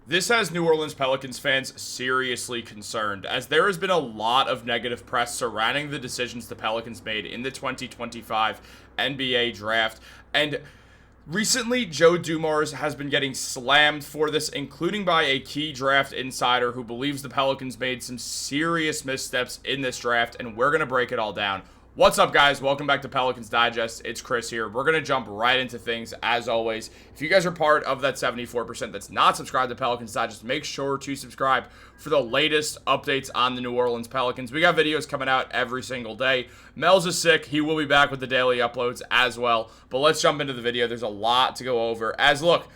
This has New Orleans Pelicans fans seriously concerned, as there has been a lot of negative press surrounding the decisions the Pelicans made in the 2025 NBA draft, and recently Joe Dumars has been getting slammed for this, including by a key draft insider who believes the Pelicans made some serious missteps in this draft, and we're going to break it all down. What's up, guys? Welcome back to Pelicans Digest. It's Chris here. We're going to jump right into things, as always. If you guys are part of that 74% that's not subscribed to Pelicans Digest, make sure to subscribe for the latest updates on the New Orleans Pelicans. We got videos coming out every single day. Mel's is sick. He will be back with the daily uploads as well. But let's jump into the video. There's a lot to go over. Look,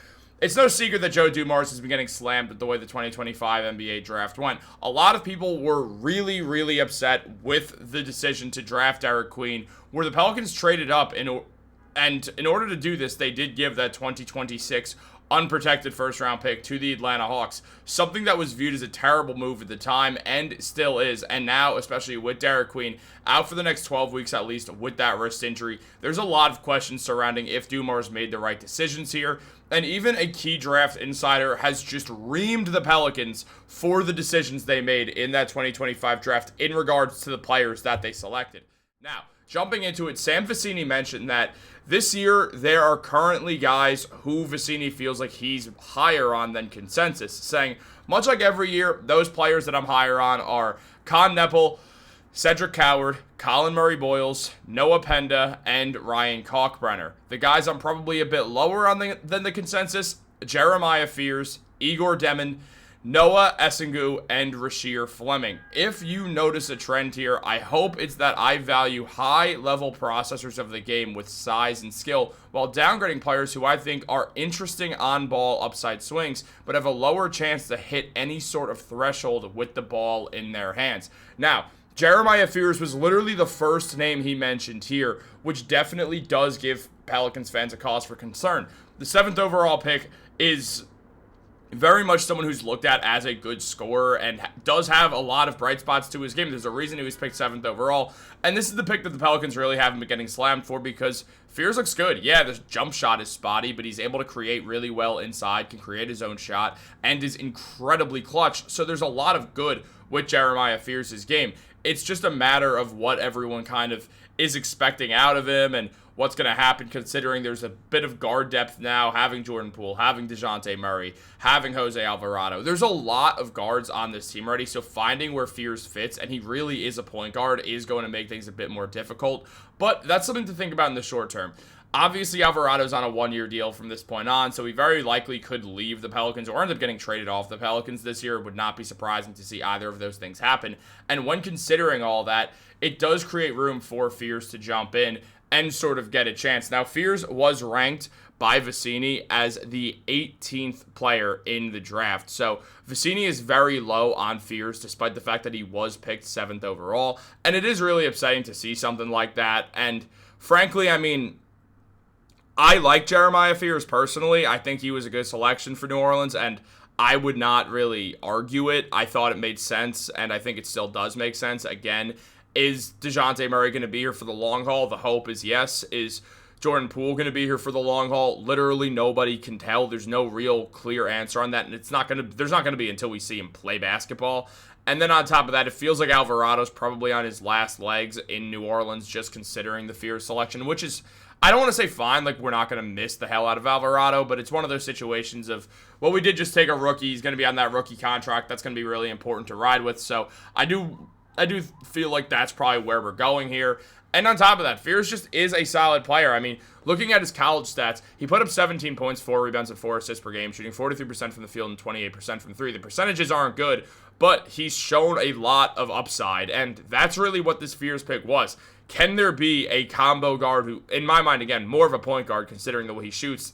it's no secret that Joe Dumars has been getting slammed with the way the 2025 NBA draft went. A lot of people were really upset with the decision to draft Derek Queen, where the Pelicans traded up, and in order to do this, they did give that 2026 unprotected first-round pick to the Atlanta Hawks, something that was viewed as a terrible move at the time and still is, and now, especially with Derek Queen out for the next 12 weeks at least with that wrist injury, there's a lot of questions surrounding if Dumars made the right decisions here, and even a key draft insider has just reamed the Pelicans for the decisions they made in that 2025 draft in regards to the players that they selected. Now, jumping into it, Sam Vecenie mentioned that this year there are currently guys who Vecenie feels like he's higher on than consensus, saying, much like every year, those players that I'm higher on are Con Nepal, Cedric Coward, Colin Murray-Boyles, Noah Penda, and Ryan Kalkbrenner. The guys I'm probably a bit lower on than the consensus, Jeremiah Fears, Igor Demon, Noah Essengu, and Rasheer Fleming. If you notice a trend here, I hope it's that I value high-level processors of the game with size and skill, while downgrading players who I think are interesting on-ball upside swings, but have a lower chance to hit any sort of threshold with the ball in their hands. Now, Jeremiah Fears was literally the first name he mentioned here, which definitely does give Pelicans fans a cause for concern. The 7th overall pick is very much someone who's looked at as a good scorer and does have a lot of bright spots to his game. There's a reason he was picked 7th overall, and this is the pick that the Pelicans really haven't been getting slammed for because Fears looks good. Yeah, the jump shot is spotty, but he's able to create really well inside, can create his own shot, and is incredibly clutch. So there's a lot of good with Jeremiah Fears' game. It's just a matter of what everyone kind of is expecting out of him and what's going to happen, considering there's a bit of guard depth now, having Jordan Poole, having Dejounte Murray, having Jose Alvarado. There's a lot of guards on this team already, so finding where Fears fits, and he really is a point guard, is going to make things a bit more difficult, but that's something to think about in the short term. Obviously, Alvarado's on a one-year deal from this point on, so he very likely could leave the Pelicans or end up getting traded off the Pelicans this year. It would not be surprising to see either of those things happen. And when considering all that, it does create room for Fears to jump in and sort of get a chance. Now, Fears was ranked by Vecenie as the 18th player in the draft. So Vecenie is very low on Fears, despite the fact that he was picked 7th overall. And it is really upsetting to see something like that. And frankly, I mean, I like Jeremiah Fears personally. I think he was a good selection for New Orleans, and I would not really argue it. I thought it made sense, and I think it still does make sense. Again, is Dejounte Murray going to be here for the long haul? The hope is yes. Is Jordan Poole going to be here for the long haul? Literally nobody can tell. There's no real clear answer on that, and there's not going to be until we see him play basketball. And then on top of that, it feels like Alvarado's probably on his last legs in New Orleans, just considering the Fears selection, which is, I don't want to say fine, like we're not going to miss the hell out of Alvarado, but it's one of those situations of, well, we did just take a rookie. He's going to be on that rookie contract. That's going to be really important to ride with. So I do feel like that's probably where we're going here. And on top of that, Fears just is a solid player. I mean, looking at his college stats, he put up 17 points, 4 rebounds, and 4 assists per game, shooting 43% from the field and 28% from 3. The percentages aren't good, but he's shown a lot of upside, and that's really what this Fears pick was. Can there be a combo guard who, in my mind, again, more of a point guard considering the way he shoots?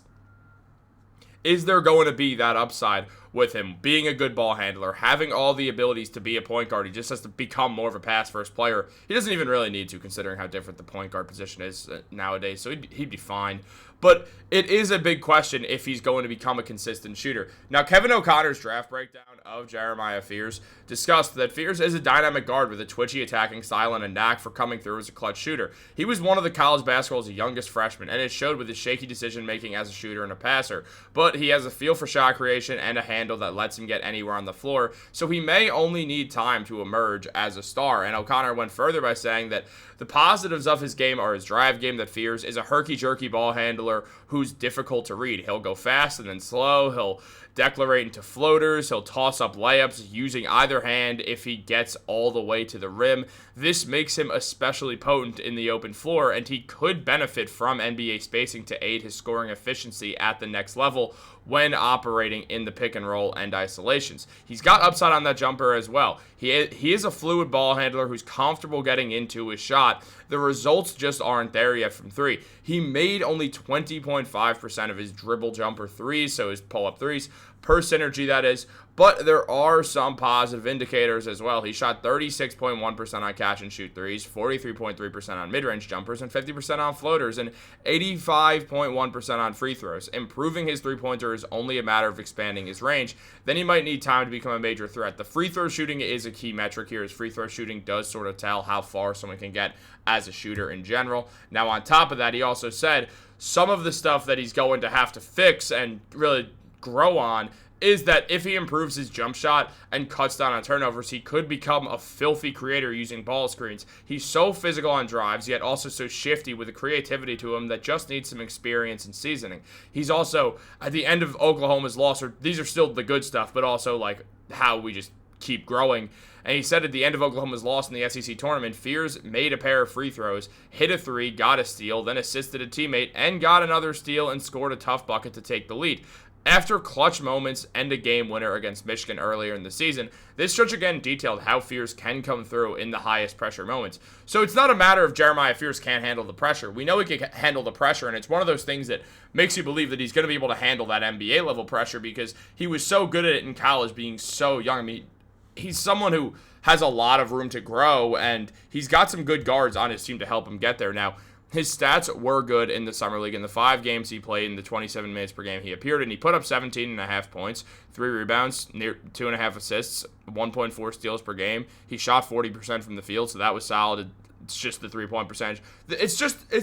Is there going to be that upside with him being a good ball handler, having all the abilities to be a point guard? He just has to become more of a pass-first player. He doesn't even really need to, considering how different the point guard position is nowadays, so he'd be fine. but it is a big question if he's going to become a consistent shooter. Now, Kevin O'Connor's draft breakdown of Jeremiah Fears discussed that Fears is a dynamic guard with a twitchy attacking style and a knack for coming through as a clutch shooter. He was one of the college basketball's youngest freshmen, and it showed with his shaky decision-making as a shooter and a passer. But he has a feel for shot creation and a handle that lets him get anywhere on the floor, so he may only need time to emerge as a star. And O'Connor went further by saying that the positives of his game are his drive game that Fears is a herky-jerky ball handler who's difficult to read. He'll go fast and then slow. He'll declarate into floaters. He'll toss up layups using either hand if he gets all the way to the rim. This makes him especially potent in the open floor, and he could benefit from NBA spacing to aid his scoring efficiency at the next level when operating in the pick and roll and isolations. He's got upside on that jumper as well. He is a fluid ball handler who's comfortable getting into his shot. The results just aren't there yet from three. He made only 20.5% of his dribble jumper threes, so his pull-up threes, per synergy that is, but there are some positive indicators as well. He shot 36.1% on catch and shoot threes, 43.3% on mid-range jumpers, and 50% on floaters, and 85.1% on free throws. Improving his three-pointer is only a matter of expanding his range. Then he might need time to become a major threat. The free throw shooting is a key metric here. His free throw shooting does sort of tell how far someone can get as a shooter in general. Now, on top of that, he also said some of the stuff that he's going to have to fix and really grow on is that if he improves his jump shot and cuts down on turnovers, he could become a filthy creator using ball screens. He's so physical on drives, yet also so shifty with a creativity to him that just needs some experience and seasoning. He's also, at the end of Oklahoma's loss, or these are still the good stuff, but also like how we just keep growing. And he said at the end of Oklahoma's loss in the SEC tournament, Fears made a pair of free throws, hit a three, got a steal, then assisted a teammate, and got another steal and scored a tough bucket to take the lead. After clutch moments and a game winner against Michigan earlier in the season, this stretch again detailed how Fears can come through in the highest pressure moments. So it's not a matter of Jeremiah Fears can't handle the pressure. We know he can handle the pressure, and it's one of those things that makes you believe that he's going to be able to handle that NBA level pressure because he was so good at it in college being so young. I mean, he's someone who has a lot of room to grow, and he's got some good guards on his team to help him get there. Now, his stats were good in the summer league. In the 5 games he played in the 27 minutes per game he appeared in, he put up 17.5 points, 3 rebounds, near 2.5 assists, 1.4 steals per game. He shot 40% from the field, so that was solid. It's just the 3-point percentage. It's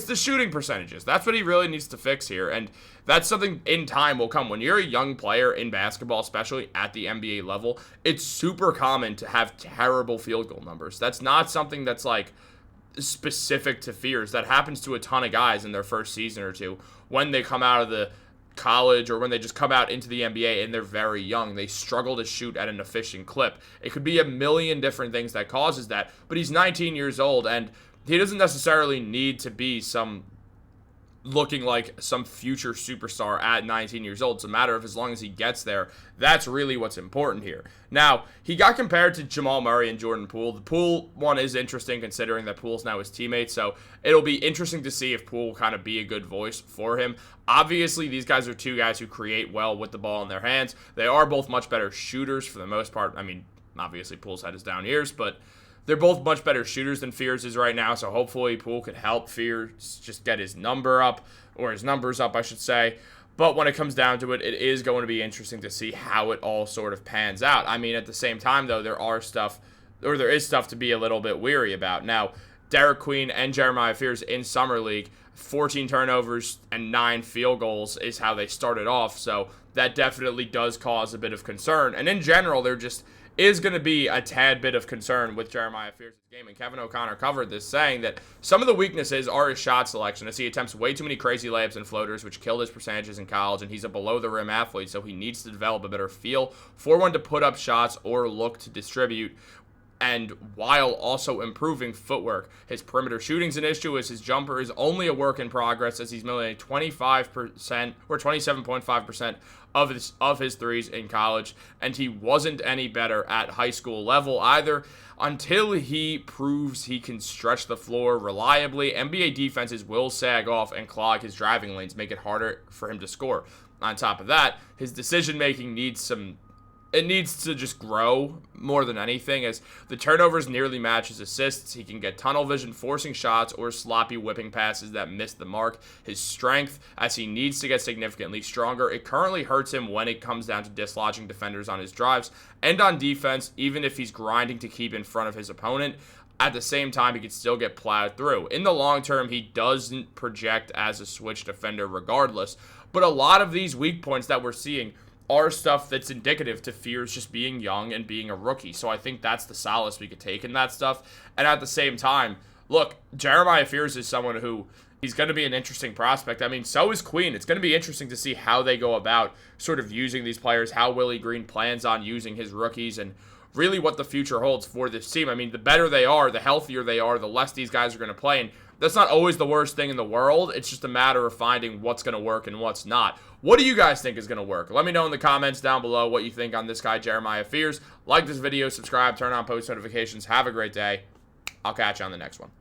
the shooting percentages. That's what he really needs to fix here, and that's something in time will come. When you're a young player in basketball, especially at the NBA level, it's super common to have terrible field goal numbers. That's not something that's like specific to Fears. That happens to a ton of guys in their first season or two when they come out of the college or when they just come out into the NBA and they're very young. They struggle to shoot at an efficient clip. It could be a million different things that causes that, but he's 19 years old and he doesn't necessarily need to be looking like some future superstar at 19 years old. It's a matter of as long as he gets there, that's really what's important here. Now, he got compared to Jamal Murray and Jordan Poole. The Poole one is interesting considering that Poole's now his teammate, so it'll be interesting to see if Poole will kind of be a good voice for him. Obviously, these guys are two guys who create well with the ball in their hands. They are both much better shooters for the most part. I mean, obviously Poole's had his down years, but they're both much better shooters than Fears is right now, so hopefully Poole could help Fears just get his numbers up, I should say. But when it comes down to it, it is going to be interesting to see how it all sort of pans out. I mean, at the same time, though, there is stuff to be a little bit weary about. Now, Derek Queen and Jeremiah Fears in Summer League, 14 turnovers and 9 field goals is how they started off, so that definitely does cause a bit of concern. And in general, there just is going to be a tad bit of concern with Jeremiah Fears' game, and Kevin O'Connor covered this, saying that some of the weaknesses are his shot selection, as he attempts way too many crazy layups and floaters, which killed his percentages in college, and he's a below-the-rim athlete, so he needs to develop a better feel for when to put up shots or look to distribute, and while also improving footwork. His perimeter shooting's an issue, as his jumper is only a work in progress, as he's only 25% or 27.5% of his threes in college, and he wasn't any better at high school level either until he proves he can stretch the floor reliably. NBA defenses will sag off and clog his driving lanes, make it harder for him to score. On top of that, his decision-making needs some it needs to just grow more than anything, as the turnovers nearly match his assists. He can get tunnel vision forcing shots or sloppy whipping passes that miss the mark. His strength, as he needs to get significantly stronger, it currently hurts him when it comes down to dislodging defenders on his drives and on defense, even if he's grinding to keep in front of his opponent. At the same time, he could still get plowed through. In the long term, he doesn't project as a switch defender regardless, but a lot of these weak points that we're seeing are stuff that's indicative to Fears just being young and being a rookie. So I think that's the solace we could take in that stuff. And at the same time, look, Jeremiah Fears is someone who he's going to be an interesting prospect. I mean, so is Queen. It's going to be interesting to see how they go about sort of using these players, how Willie Green plans on using his rookies, and really what the future holds for this team. I mean, the better they are, the healthier they are, the less these guys are going to play. And that's not always the worst thing in the world. It's just a matter of finding what's going to work and what's not. What do you guys think is going to work? Let me know in the comments down below what you think on this guy, Jeremiah Fears. Like this video, subscribe, turn on post notifications. Have a great day. I'll catch you on the next one.